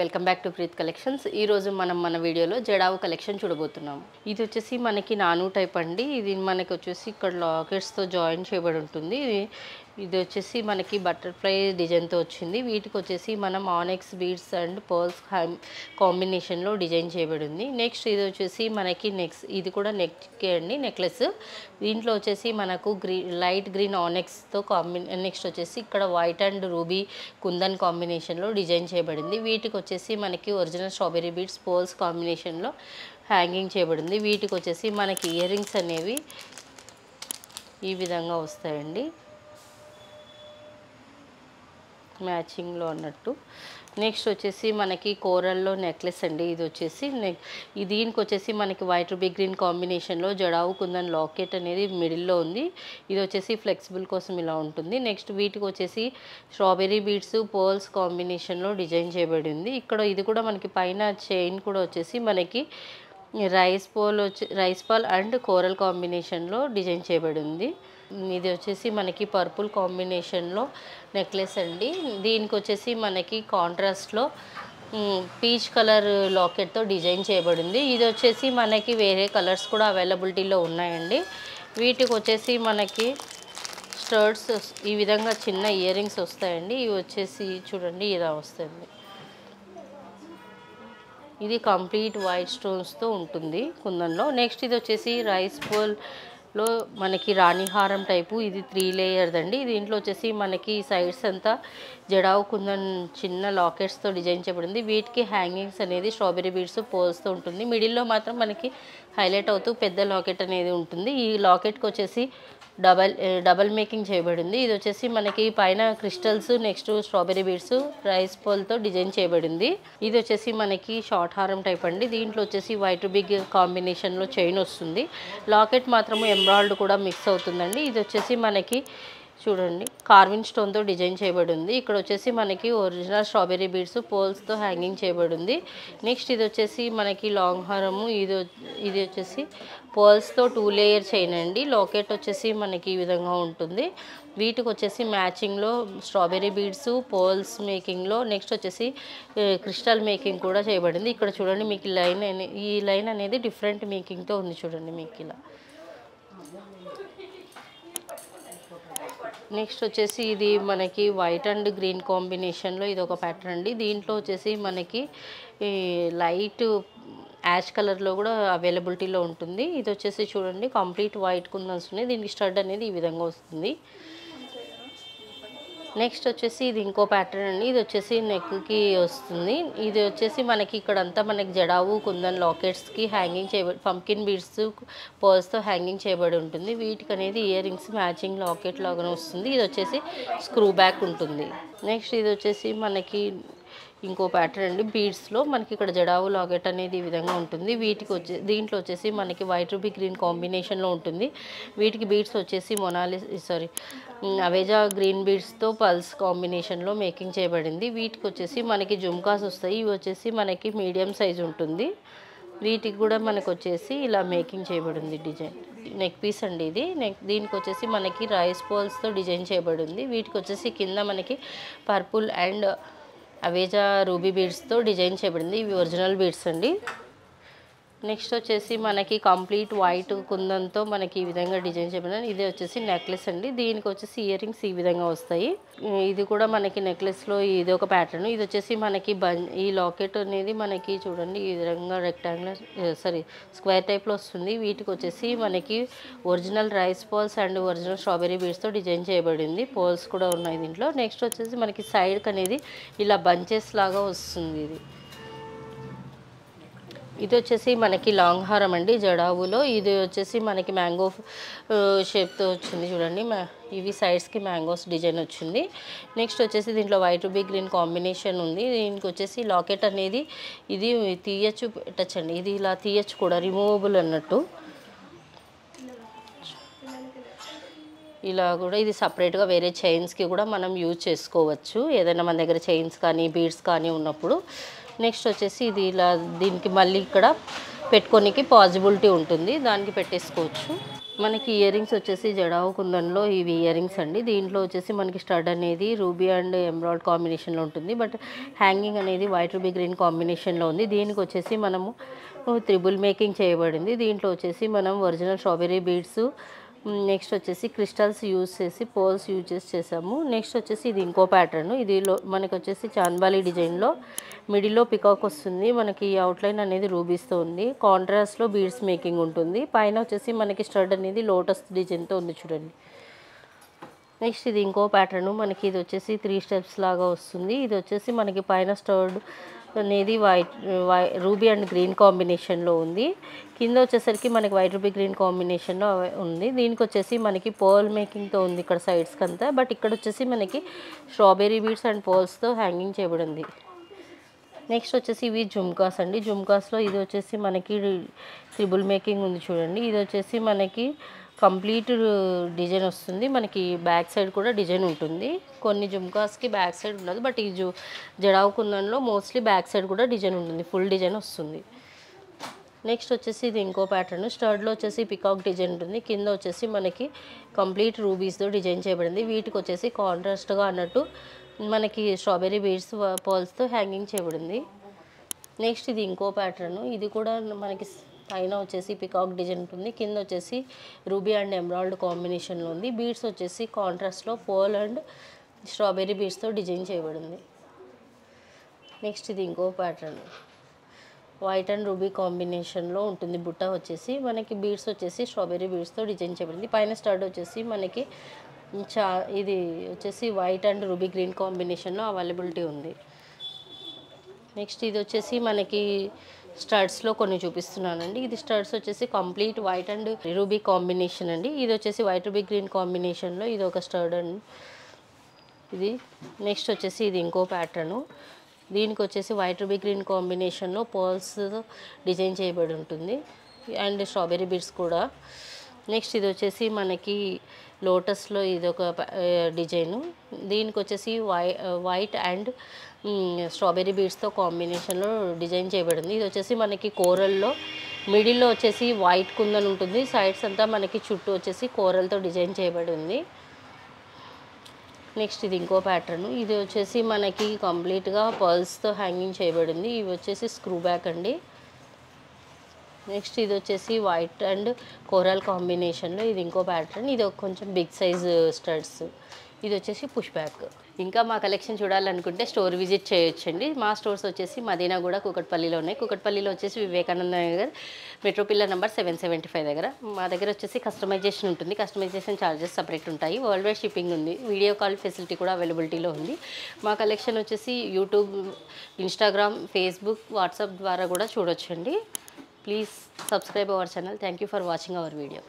Welcome back to Preet collections. ఈ రోజు మనం మన వీడియోలో జడావు కలెక్షన్ చూడబోతున్నాం. ఇది వచ్చేసి మనకి నాను టైప్ అండి. ఇది మనకి వచ్చేసి ఇక్కడ లాకెట్స్ తో జాయిన్ చేయబడి ఉంటుంది. ఇది వచ్చేసి మనకి బటర్ఫ్లై డిజైన్ తో వచ్చింది. వీటికి వచ్చేసి మనం ఆనెక్స్ బీడ్స్ అండ్ పర్ల్స్ కాంబినేషన్ లో డిజైన్ చేయబడి ఉంది. నెక్స్ట్ ఇది వచ్చేసి మనకి ఇది కూడా నెక్ అండి, నెక్లెస్. దీంట్లో వచ్చేసి మనకు లైట్ గ్రీన్ ఆనెక్స్ తో నెక్స్ట్ వచ్చేసి ఇక్కడ white and ruby kundan combination లో డిజైన్ చేయబడింది. వీటికి వచ్చేసి మనకి original strawberry beads pearls combination లో హ్యాంగింగ్ చేయబడింది. వీటికి వచ్చేసి మనకి ఇయర్ రింగ్స్ అనేవి ఈ విధంగా వస్తాయండి, మ్యాచింగ్లో అన్నట్టు. నెక్స్ట్ వచ్చేసి మనకి కోరల్లో నెక్లెస్ అండి. ఇది వచ్చేసి దీనికి వచ్చేసి మనకి వైట్ రూబీ గ్రీన్ కాంబినేషన్లో జడావు కుందన్ లాకెట్ అనేది మిడిల్లో ఉంది. ఇది వచ్చేసి ఫ్లెక్సిబుల్ కోసం ఇలా ఉంటుంది. నెక్స్ట్ వీటికి వచ్చేసి స్ట్రాబెరీ బీడ్స్ పర్ల్స్ కాంబినేషన్లో డిజైన్ చేయబడి ఉంది. ఇక్కడ ఇది కూడా మనకి పైన చైన్ కూడా వచ్చేసి మనకి రైస్ పాల్ అండ్ కోరల్ కాంబినేషన్లో డిజైన్ చేయబడి ఉంది. ఇది వచ్చేసి మనకి పర్పుల్ కాంబినేషన్లో నెక్లెస్ అండి. దీనికి వచ్చేసి మనకి కాంట్రాస్ట్లో పీచ్ కలర్ లాకెట్తో డిజైన్ చేయబడింది. ఇది వచ్చేసి మనకి వేరే కలర్స్ కూడా అవైలబిలిటీలో ఉన్నాయండి. వీటికి వచ్చేసి మనకి స్టర్డ్స్ ఈ విధంగా చిన్న ఇయర్ రింగ్స్ వస్తాయండి. ఇవి వచ్చేసి చూడండి ఇలా వస్తుంది. ఇది కంప్లీట్ వైట్ స్టోన్స్తో ఉంటుంది కుందన్లో. నెక్స్ట్ ఇది వచ్చేసి రైస్ పోల్లో మనకి రాణిహారం టైపు. ఇది 3 లేయర్స్ అండి. దీంట్లో వచ్చేసి మనకి సైడ్స్ అంతా జడావు కుందన్ చిన్న లాకెట్స్తో డిజైన్ చేయబడింది. వీటికి హ్యాంగింగ్స్ అనేది స్ట్రాబెరీ బీడ్స్ పర్ల్స్తో ఉంటుంది. మిడిల్లో మాత్రం మనకి హైలైట్ అవుతూ పెద్ద లాకెట్ అనేది ఉంటుంది. ఈ లాకెట్కి వచ్చేసి డబల్ మేకింగ్ చేయబడింది. ఇది వచ్చేసి మనకి పైన crystals, next strawberry beads rice పోల్తో డిజైన్ చేయబడింది. ఇది వచ్చేసి మనకి షార్ట్ హారం టైప్ అండి. దీంట్లో వచ్చేసి వైట్ బిగ్ కాంబినేషన్లో చైన్ వస్తుంది. లాకెట్ మాత్రము ఎమరాల్డ్ కూడా మిక్స్ అవుతుందండి. ఇది వచ్చేసి మనకి చూడండి కార్విన్ స్టోన్తో డిజైన్ చేయబడి ఉంది. ఇక్కడ వచ్చేసి మనకి ఒరిజినల్ స్ట్రాబెరీ బీడ్స్ పోల్స్తో హ్యాంగింగ్ చేయబడి ఉంది. నెక్స్ట్ ఇది వచ్చేసి మనకి లాంగ్ హారము. ఇది వచ్చేసి పర్ల్స్తో 2 లేయర్ చైన్ అండి. లాకెట్ వచ్చేసి మనకి ఈ విధంగా ఉంటుంది. వీటికి వచ్చేసి మ్యాచింగ్లో స్ట్రాబెరీ బీడ్స్ పర్ల్స్ మేకింగ్లో నెక్స్ట్ వచ్చేసి క్రిస్టల్ మేకింగ్ కూడా చేయబడింది. ఇక్కడ చూడండి మీకు ఈ లైన్ అనేది డిఫరెంట్ మేకింగ్తో ఉంది. చూడండి మీకు ఇలా. నెక్స్ట్ వచ్చేసి ఇది మనకి వైట్ అండ్ గ్రీన్ కాంబినేషన్లో ఇది ఒక ప్యాటర్న్ అండి. దీంట్లో వచ్చేసి మనకి లైట్ యాష్ కలర్లో కూడా అవైలబిలిటీలో ఉంటుంది. ఇది వచ్చేసి చూడండి కంప్లీట్ వైట్ కుందన్స్ ఉన్నాయి. దీనికి స్టడ్ అనేది ఈ విధంగా వస్తుంది. నెక్స్ట్ వచ్చేసి ఇది ఇంకో ప్యాటర్న్ అండి. ఇది వచ్చేసి నెక్కి వస్తుంది. ఇది వచ్చేసి మనకి ఇక్కడంతా మనకి జడావు కుందన్ లాకెట్స్కి హ్యాంగింగ్ చేయబడి పంకిన్ బీడ్స్ పర్ల్స్తో హ్యాంగింగ్ చేయబడి ఉంటుంది. వీటికి అనేది ఇయర్ రింగ్స్ మ్యాచింగ్ లాకెట్ లాగానే వస్తుంది. ఇది వచ్చేసి స్క్రూ బ్యాక్ ఉంటుంది. నెక్స్ట్ ఇది వచ్చేసి మనకి ఇంకో ప్యాటర్న్ అండి. బీడ్స్లో మనకి ఇక్కడ జడావు లాకెట్ అనేది ఈ విధంగా ఉంటుంది. దీంట్లో వచ్చేసి మనకి వైట్ రూబీ గ్రీన్ కాంబినేషన్లో ఉంటుంది. వీటికి బీడ్స్ వచ్చేసి అవేజా గ్రీన్ బీడ్స్తో పల్స్ కాంబినేషన్లో మేకింగ్ చేయబడింది. వీటికి వచ్చేసి మనకి జుమ్కాస్ వస్తాయి. ఇవి వచ్చేసి మనకి మీడియం సైజ్ ఉంటుంది. వీటికి కూడా మనకు వచ్చేసి ఇలా మేకింగ్ చేయబడింది డిజైన్. నెక్ పీస్ అండి ఇది. దీనికి వచ్చేసి మనకి రైస్ పోల్స్తో డిజైన్ చేయబడింది. వీటికి వచ్చేసి కింద మనకి పర్పుల్ అండ్ అవేజా రూబీ బీడ్స్తో డిజైన్ చేయబడింది. ఇవి ఒరిజినల్ బీడ్స్ అండి. నెక్స్ట్ వచ్చేసి మనకి కంప్లీట్ వైట్ కుందంతో మనకి ఈ విధంగా డిజైన్ చేయబడింది. ఇది వచ్చేసి నెక్లెస్ అండి. దీనికి వచ్చేసి ఇయర్ రింగ్స్ ఈ విధంగా వస్తాయి. ఇది కూడా మనకి నెక్లెస్లో ఇది ఒక ప్యాటర్న్. ఇది వచ్చేసి మనకి ఈ లాకెట్ అనేది మనకి చూడండి ఈ విధంగా స్క్వేర్ టైప్లో వస్తుంది. వీటికి వచ్చేసి మనకి original rice pearls and original strawberry బీడ్స్తో డిజైన్ చేయబడింది. పర్ల్స్ కూడా ఉన్నాయి దీంట్లో. నెక్స్ట్ వచ్చేసి మనకి సైడ్కి అనేది ఇలా బంచెస్ లాగా వస్తుంది. ఇది వచ్చేసి మనకి లాంగ్ హారం అండి జడావులో. ఇది వచ్చేసి మనకి మ్యాంగో షేప్తో వచ్చింది. చూడండి ఇవి సైడ్స్కి మ్యాంగోస్ డిజైన్ వచ్చింది. నెక్స్ట్ వచ్చేసి దీంట్లో వైట్ రూబీ గ్రీన్ కాంబినేషన్ ఉంది. దీనికి వచ్చేసి లాకెట్ అనేది ఇది తీయచ్చు పెట్టచ్చండి. ఇది ఇలా తీయచ్చు కూడా, రిమూవబుల్ అన్నట్టు. ఇలా కూడా ఇది సపరేట్గా వేరే చైన్స్కి కూడా మనం యూజ్ చేసుకోవచ్చు, ఏదైనా మన దగ్గర చైన్స్ కానీ బీడ్స్ కానీ ఉన్నప్పుడు. నెక్స్ట్ వచ్చేసి ఇది ఇలా దీనికి మళ్ళీ ఇక్కడ పెట్టుకోనికి పాసిబిలిటీ ఉంటుంది, దానికి పెట్టేసుకోవచ్చు. మనకి ఇయర్ రింగ్స్ వచ్చేసి జడావు కుందన్లో ఇవి ఇయర్ రింగ్స్ అండి. దీంట్లో వచ్చేసి మనకి స్టడ్ అనేది రూబీ అండ్ ఎమరాల్డ్ కాంబినేషన్లో ఉంటుంది, బట్ హ్యాంగింగ్ అనేది వైట్ రూబీ గ్రీన్ కాంబినేషన్లో ఉంది. దీనికి వచ్చేసి మనము త్రిబుల్ మేకింగ్ చేయబడింది. దీంట్లో వచ్చేసి మనం ఒరిజినల్ స్ట్రాబెర్రీ బీడ్స్, నెక్స్ట్ వచ్చేసి క్రిస్టల్స్ యూజ్ చేసి పోల్స్ యూజ్ చేసాము. నెక్స్ట్ వచ్చేసి ఇది ఇంకో ప్యాటర్న్. ఇదిలో మనకి వచ్చేసి చాంద్బాలి డిజైన్లో మిడిల్లో పికాక్ వస్తుంది. మనకి అవుట్లైన్ అనేది రూబీస్తో ఉంది. కాంట్రాస్ట్లో బీడ్స్ మేకింగ్ ఉంటుంది. పైన వచ్చేసి మనకి స్టడ్ అనేది లోటస్ డిజైన్తో ఉంది చూడండి. నెక్స్ట్ ఇది ఇంకో ప్యాటర్న్. మనకి ఇది వచ్చేసి 3 స్టెప్స్ లాగా వస్తుంది. ఇది వచ్చేసి మనకి పైన స్టడ్ అనేది రూబీ అండ్ గ్రీన్ కాంబినేషన్లో ఉంది. కింద వచ్చేసరికి మనకి వైట్ రూబీ గ్రీన్ కాంబినేషన్లో ఉంది. దీనికి వచ్చేసి మనకి పర్ల్ మేకింగ్తో ఉంది ఇక్కడ సైడ్స్కి అంతా, బట్ ఇక్కడ వచ్చేసి మనకి స్ట్రాబెర్రీ బీడ్స్ అండ్ పర్ల్స్తో హ్యాంగింగ్ చేయబడింది. నెక్స్ట్ వచ్చేసి ఇవి జుమ్కాస్ అండి. జుమ్కాస్లో ఇది వచ్చేసి మనకి త్రిబుల్ మేకింగ్ ఉంది చూడండి. ఇది వచ్చేసి మనకి కంప్లీట్ డిజైన్ వస్తుంది. మనకి బ్యాక్ సైడ్ కూడా డిజైన్ ఉంటుంది. కొన్ని జుమ్కాస్కి బ్యాక్ సైడ్ ఉండదు, బట్ ఈ జడావు కుందన్లో మోస్ట్లీ బ్యాక్ సైడ్ కూడా డిజైన్ ఉంటుంది, ఫుల్ డిజైన్ వస్తుంది. నెక్స్ట్ వచ్చేసి ఇది ఇంకో ప్యాటర్న్. స్టర్డ్లో వచ్చేసి పికాక్ డిజైన్ ఉంటుంది. కింద వచ్చేసి మనకి కంప్లీట్ రూబీస్తో డిజైన్ చేయబడింది. వీటికి వచ్చేసి కాంట్రాస్ట్గా అన్నట్టు మనకి స్ట్రాబెర్రీ బీడ్స్ పర్ల్స్తో హ్యాంగింగ్ చేయబడింది. నెక్స్ట్ ఇది ఇంకో ప్యాటర్న్. ఇది కూడా మనకి పైన వచ్చేసి పికాక్ డిజైన్ ఉంటుంది. కింద వచ్చేసి రూబీ అండ్ ఎమరాల్డ్ కాంబినేషన్లో ఉంది. బీడ్స్ వచ్చేసి కాంట్రాస్ట్లో పర్ల్ అండ్ స్ట్రాబెర్రీ బీడ్స్తో డిజైన్ చేయబడింది. నెక్స్ట్ ఇది ఇంకో ప్యాటర్న్. వైట్ అండ్ రూబీ కాంబినేషన్లో ఉంటుంది. బుట్ట వచ్చేసి మనకి బీడ్స్ వచ్చేసి స్ట్రాబెర్రీ బీడ్స్తో డిజైన్ చేయబడింది. పైన స్టడ్ వచ్చేసి మనకి ఇది వచ్చేసి వైట్ అండ్ రూబీ గ్రీన్ కాంబినేషన్లో అవైలబిలిటీ ఉంది. నెక్స్ట్ ఇది వచ్చేసి మనకి స్టడ్స్లో కొన్ని చూపిస్తున్నానండి. ఇది స్టడ్స్ వచ్చేసి complete white and ruby combination అండి. ఇది వచ్చేసి వైట్ రూబీ గ్రీన్ కాంబినేషన్లో ఇది ఒక స్టడ్ అండి. ఇది నెక్స్ట్ వచ్చేసి ఇది ఇంకో ప్యాటర్ను. దీనికి వచ్చేసి వైట్ రూబీ గ్రీన్ కాంబినేషన్లో పర్ల్స్ డిజైన్ చేయబడి ఉంటుంది అండ్ స్ట్రాబెర్రీ బీడ్స్ కూడా. నెక్స్ట్ ఇది వచ్చేసి మనకి లోటస్లో ఇది ఒక డిజైను. దీనికి వచ్చేసి వైట్ అండ్ స్ట్రాబెర్రీ బీడ్స్తో కాంబినేషన్లో డిజైన్ చేయబడింది. ఇది వచ్చేసి మనకి కోరల్లో మిడిల్లో వచ్చేసి వైట్ కుందన్ ఉంటుంది. సైడ్స్ అంతా మనకి చుట్టూ వచ్చేసి కోరల్తో డిజైన్ చేయబడి ఉంది. నెక్స్ట్ ఇది ఇంకో ప్యాటర్న్. ఇది వచ్చేసి మనకి కంప్లీట్గా పర్ల్స్తో హ్యాంగింగ్ చేయబడింది. ఇవి వచ్చేసి స్క్రూ బ్యాక్ అండి. నెక్స్ట్ ఇది వచ్చేసి వైట్ అండ్ కోరల్ కాంబినేషన్లో ఇది ఇంకో ప్యాటర్న్. ఇది కొంచెం బిగ్ సైజ్ స్టడ్స్. ఇది వచ్చేసి పుష్ బ్యాక్. ఇంకా మా కలెక్షన్ చూడాలనుకుంటే స్టోర్ విజిట్ చేయొచ్చండి. మా స్టోర్స్ వచ్చేసి మదీనాగూడ, కూకట్పల్లిలో ఉన్నాయి. కూకట్పల్లిలో వచ్చేసి Vivekananda Nagar metro pillar number 775 దగ్గర. మా దగ్గర వచ్చేసి కస్టమైజేషన్ ఉంటుంది. కస్టమైజేషన్ ఛార్జెస్ సపరేట్ ఉంటాయి. వరల్డ్ వైడ్ షిప్పింగ్ ఉంది. వీడియో కాల్ ఫెసిలిటీ కూడా అవైలబిలిటీలో ఉంది. మా కలెక్షన్ వచ్చేసి యూట్యూబ్, ఇన్స్టాగ్రామ్, ఫేస్బుక్, వాట్సాప్ ద్వారా కూడా చూడొచ్చండి. Please subscribe our channel. Thank you for watching our video.